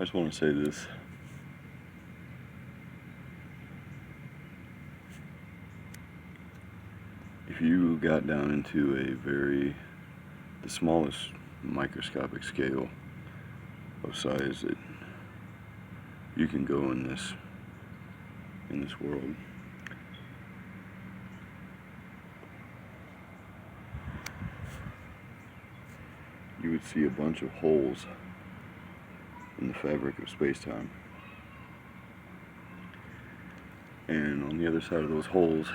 just want to say this. If you got down into the smallest microscopic scale of size that you can go in this world, you would see a bunch of holes in the fabric of space-time. And on the other side of those holes,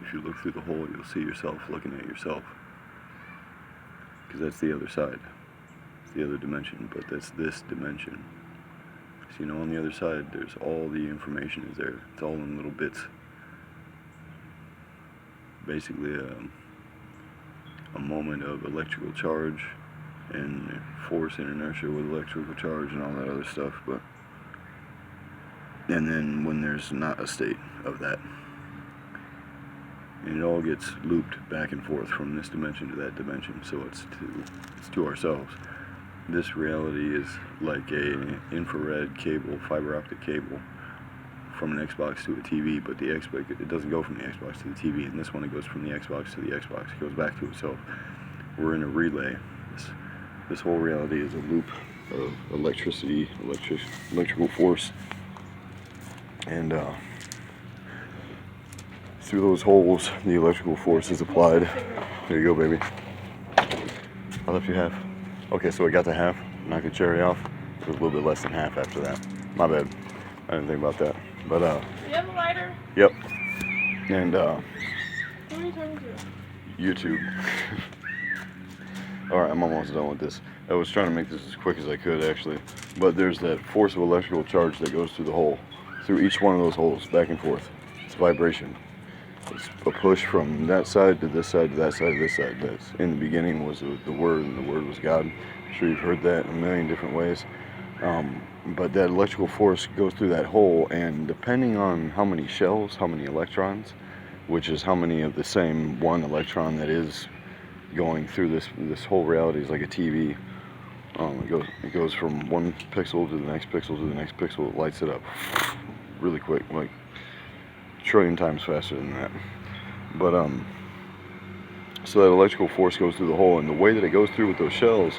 if you look through the hole, you'll see yourself looking at yourself. Because that's the other side. It's the other dimension, but that's this dimension. So you know, on the other side, there's all the information is there. It's all in little bits. Basically a moment of electrical charge and force and inertia with electrical charge and all that other stuff, and then when there's not a state of that, and it all gets looped back and forth from this dimension to that dimension, so it's to ourselves. This reality is like a infrared cable, fiber optic cable from an Xbox to a TV, but the Xbox, it doesn't go from the Xbox to the TV, and this one, it goes from the Xbox to the Xbox. It goes back to itself. We're in a relay. This whole reality is a loop of electricity, electrical force, and through those holes, the electrical force is applied. There you go, baby. I left you half. Okay, so I got to half. Knock the cherry off. It was a little bit less than half after that. My bad. I didn't think about that. But you have a lighter? Yep. And Who are you talking to? YouTube. Alright, I'm almost done with this. I was trying to make this as quick as I could, actually. But there's that force of electrical charge that goes through the hole. Through each one of those holes, back and forth. It's vibration. It's a push from that side to this side to that side to this side. That's, in the beginning was the Word, and the Word was God. I'm sure you've heard that in a million different ways. But that electrical force goes through that hole, and depending on how many shells, how many electrons, which is how many of the same one electron that is going through this whole reality is like a TV. It goes from one pixel to the next pixel to the next pixel. It lights it up really quick, like a trillion times faster than that. But so that electrical force goes through the hole, and the way that it goes through with those shells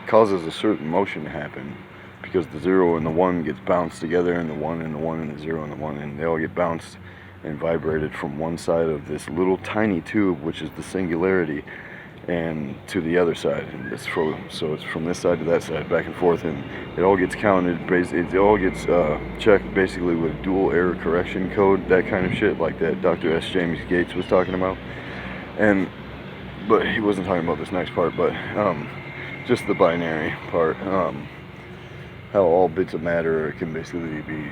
causes a certain motion to happen, because the 0 and the 1 gets bounced together, and the 1 and the 1 and the 0 and the 1, and they all get bounced and vibrated from one side of this little tiny tube, which is the singularity, and to the other side. And so it's from this side to that side, back and forth, and it all gets counted. It all gets checked basically with dual error correction code, that kind of shit, like that Dr. S. James Gates was talking about. But he wasn't talking about this next part, but just the binary part. How all bits of matter can basically be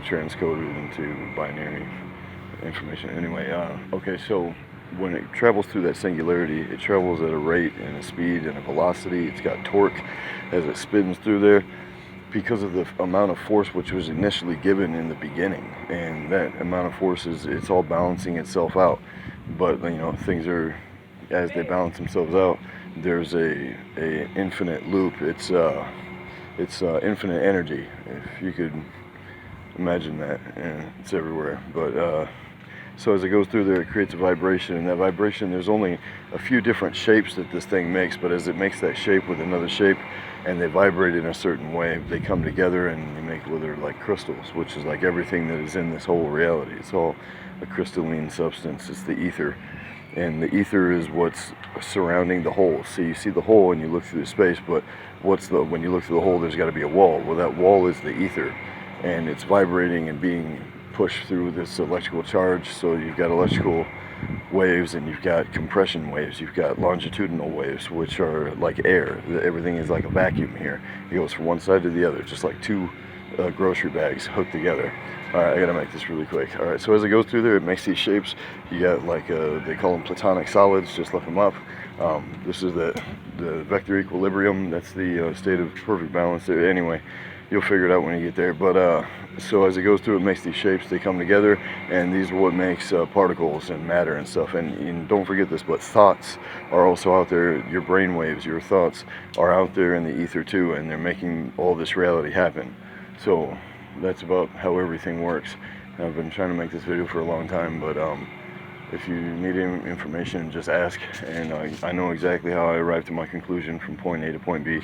transcoded into binary information. Anyway, okay, so when it travels through that singularity, it travels at a rate and a speed and a velocity. It's got torque as it spins through there because of the amount of force which was initially given in the beginning, and that amount of force it's all balancing itself out. But you know, things are, as they balance themselves out, there's a infinite loop. It's infinite energy, if you could imagine that, and it's everywhere. But so as it goes through there, it creates a vibration, and that vibration, there's only a few different shapes that this thing makes, but as it makes that shape with another shape, and they vibrate in a certain way, they come together and they make what are like crystals, which is like everything that is in this whole reality. It's all a crystalline substance. It's the ether, and the ether is what's surrounding the hole. So you see the hole and you look through the space, but when you look through the hole, there's got to be a wall. Well, that wall is the ether, and it's vibrating and being pushed through this electrical charge. So you've got electrical waves, and you've got compression waves, you've got longitudinal waves, which are like air. Everything is like a vacuum here. It goes from one side to the other, just like two grocery bags hooked together. Alright, I gotta make this really quick. Alright, so as it goes through there, it makes these shapes. You got like, they call them platonic solids, just look them up. This is the vector equilibrium. That's the state of perfect balance there. Anyway, you'll figure it out when you get there. But so as it goes through, it makes these shapes. They come together, and these are what makes particles and matter and stuff. And don't forget this, but thoughts are also out there. Your brain waves, your thoughts are out there in the ether too, and they're making all this reality happen. So that's about how everything works. I've been trying to make this video for a long time, but if you need any information, just ask, and I know exactly how I arrived at my conclusion from point A to point B,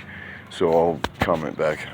so I'll comment back.